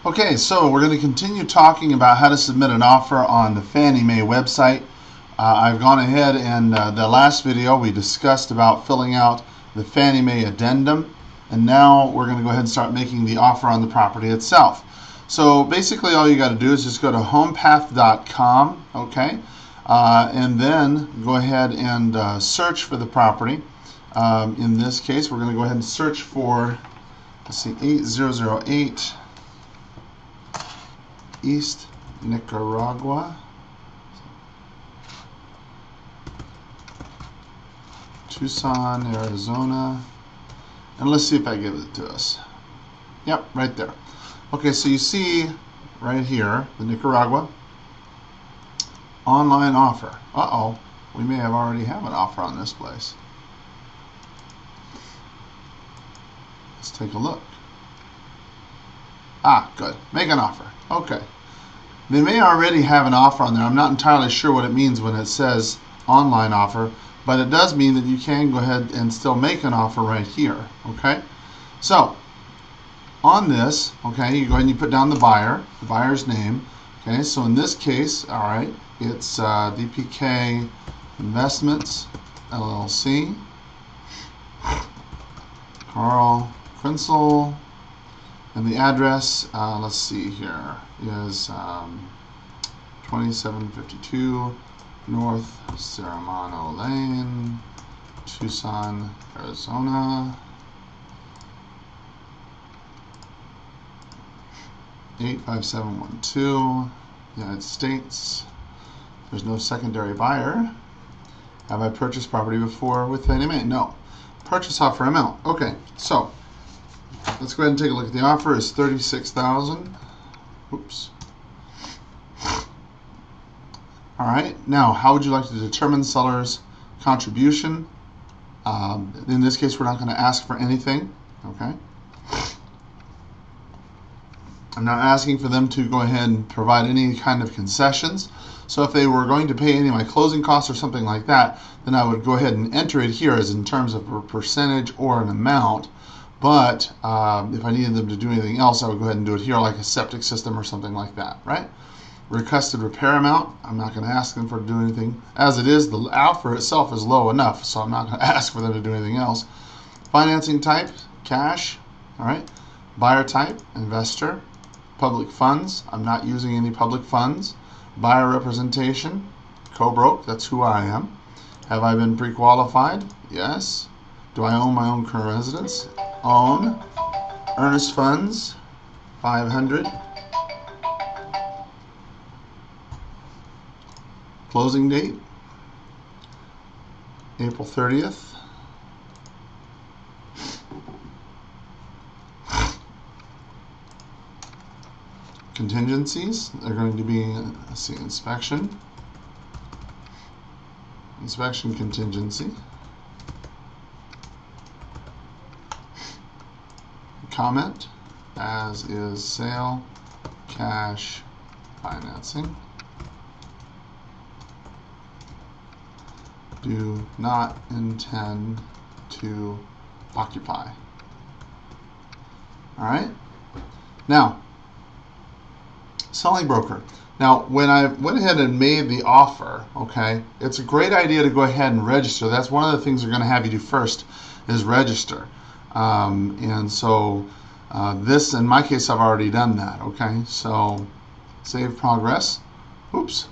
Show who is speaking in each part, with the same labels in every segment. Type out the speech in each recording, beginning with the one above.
Speaker 1: Okay, so we're going to continue talking about how to submit an offer on the Fannie Mae website. I've gone ahead and the last video we discussed about filling out the Fannie Mae addendum, and now we're going to go ahead and start making the offer on the property itself. So basically all you got to do is just go to homepath.com, okay, and then go ahead and search for the property. In this case, we're going to go ahead and search for, let's see, 8008 East Nicaragua, Tucson, Arizona, and let's see if I give it to us. Yep, right there. Okay, so you see right here, the Nicaragua online offer. Uh-oh, we may have already have an offer on this place. Let's take a look. Ah, good. Make an offer. Okay. They may already have an offer on there. I'm not entirely sure what it means when it says online offer, but it does mean that you can go ahead and still make an offer right here. Okay. So on this, okay, you go ahead and you put down the buyer's name. Okay. So in this case, all right, it's DPK Investments LLC. Carl Quinzel. And the address, let's see here, is 2752 North Serrano Lane, Tucson, Arizona, 85712, United States. There's no secondary buyer. Have I purchased property before with Fannie Mae? No. Purchase offer amount. Okay, so let's go ahead and take a look at the offer. Is $36,000. Oops. All right. Now, how would you like to determine seller's contribution? In this case, we're not going to ask for anything. Okay. I'm not asking for them to go ahead and provide any kind of concessions. So if they were going to pay any of my closing costs or something like that, then I would go ahead and enter it here as in terms of a percentage or an amount. But if I needed them to do anything else, I would go ahead and do it here, like a septic system or something like that, right? Requested repair amount, I'm not going to ask them for to do anything. As it is, the offer itself is low enough, so I'm not going to ask for them to do anything else. Financing type, cash, all right. Buyer type, investor. Public funds, I'm not using any public funds. Buyer representation, co-broke, that's who I am. Have I been pre-qualified? Yes. Do I own my own current residence? Own. Earnest funds, 500. Closing date, April 30th. Contingencies, they're going to be, let's see, inspection contingency. Comment, as is sale, cash, financing. Do not intend to occupy. All right. Now, selling broker. Now, when I went ahead and made the offer, okay, it's a great idea to go ahead and register. That's one of the things they're going to have you do first is register. And so this, in my case, I've already done that. Okay, so save progress. Oops.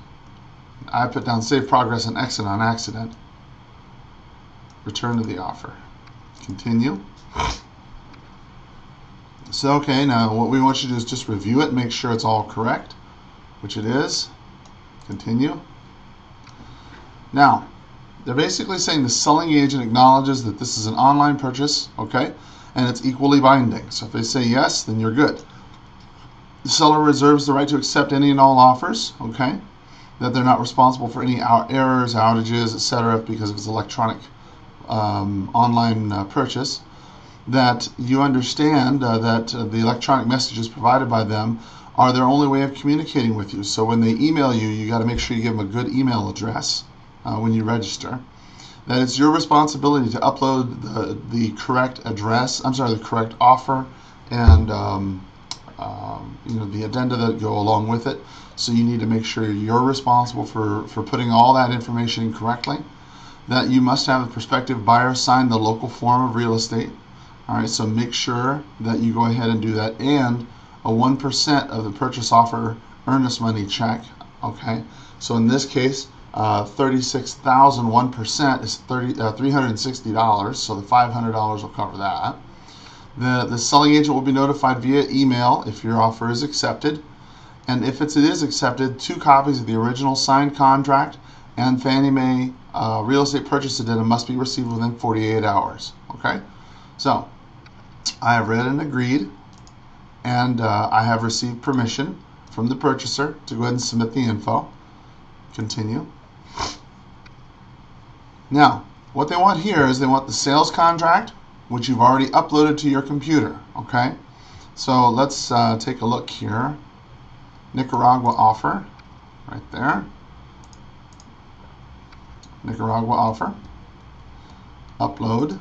Speaker 1: I put down save progress and exit on accident. Return to the offer. Continue. So, okay, now what we want you to do is just review it, make sure it's all correct, which it is. Continue. Now, they're basically saying the selling agent acknowledges that this is an online purchase, okay, and it's equally binding. So if they say yes, then you're good. The seller reserves the right to accept any and all offers, okay, that they're not responsible for any errors, outages, etc., because of its electronic online purchase. That you understand that the electronic messages provided by them are their only way of communicating with you. So when they email you, you got to make sure you give them a good email address when you register. That it's your responsibility to upload the correct address, the correct offer and the addenda that go along with it. So you need to make sure you're responsible for putting all that information in correctly. That you must have the prospective buyer sign the local form of real estate. All right, so make sure that you go ahead and do that, and a 1% of the purchase offer earnest money check. Okay, so in this case, 36,000, 1% is $360, so the $500 will cover that. The selling agent will be notified via email if your offer is accepted, and if it is accepted, 2 copies of the original signed contract and Fannie Mae real estate purchase addendum must be received within 48 hours. Okay, so I have read and agreed, and I have received permission from the purchaser to go ahead and submit the info. Continue. Now, what they want here is they want the sales contract, which you've already uploaded to your computer. Okay, so let's take a look here. Nicaragua offer, right there. Nicaragua offer. Upload.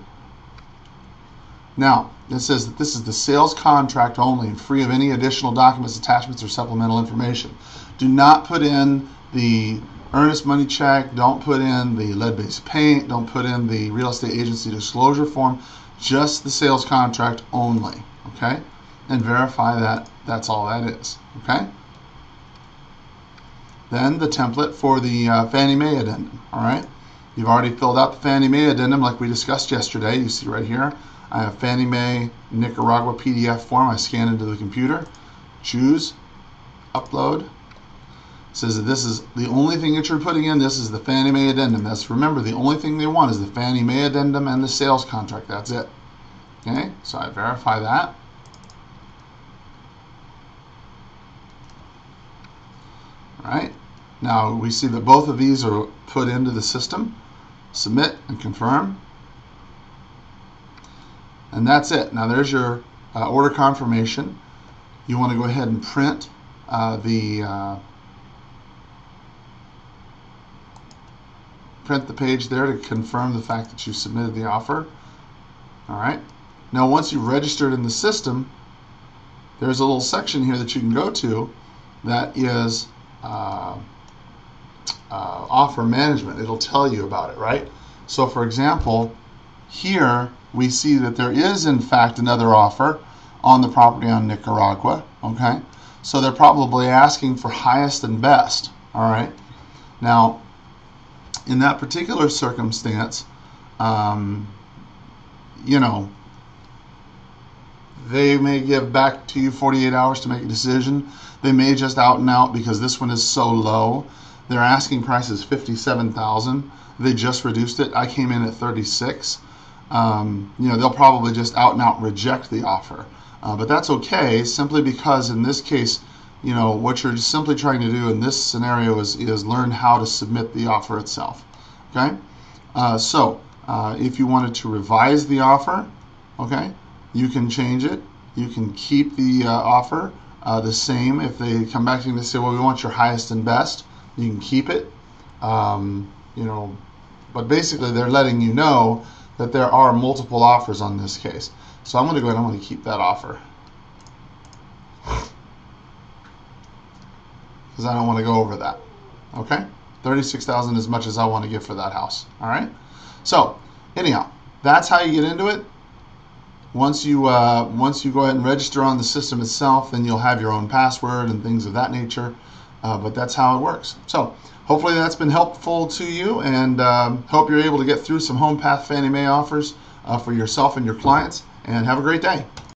Speaker 1: Now, it says that this is the sales contract only, free of any additional documents, attachments, or supplemental information. Do not put in the earnest money check, don't put in the lead-based paint, don't put in the real estate agency disclosure form, just the sales contract only, okay? And verify that that's all that is, okay? Then the template for the Fannie Mae addendum, all right? You've already filled out the Fannie Mae addendum like we discussed yesterday. You see right here, I have Fannie Mae Nicaragua PDF form. I scan into the computer, choose, upload. It says that this is the only thing that you're putting in. This is the Fannie Mae addendum. That's, remember, the only thing they want is the Fannie Mae addendum and the sales contract. That's it. Okay, so I verify that. All right, now we see that both of these are put into the system. Submit and confirm. And that's it. Now there's your order confirmation. You want to go ahead and print the page there to confirm the fact that you submitted the offer. All right. Now once you've registered in the system, there's a little section here that you can go to that is offer management. It'll tell you about it, right? So for example, here we see that there is in fact another offer on the property on Nicaragua. Okay, so they're probably asking for highest and best. All right, now in that particular circumstance, you know, they may give back to you 48 hours to make a decision. They may just out and out, because this one is so low. Their asking price is $57,000. They just reduced it. I came in at 36. You know, they'll probably just out and out reject the offer. But that's okay, simply because in this case, you know, what you're simply trying to do in this scenario is learn how to submit the offer itself. Okay? So if you wanted to revise the offer, okay, you can change it. You can keep the offer the same. If they come back to you and say, well, we want your highest and best, you can keep it. You know, but basically they're letting you know that there are multiple offers on this case. So I'm going to go ahead and I'm going to keep that offer, because I don't want to go over that. Okay, $36,000 as much as I want to give for that house. All right. So anyhow, that's how you get into it. Once you go ahead and register on the system itself, then you'll have your own password and things of that nature. But that's how it works. So hopefully that's been helpful to you, and hope you're able to get through some Homepath Fannie Mae offers for yourself and your clients. And have a great day.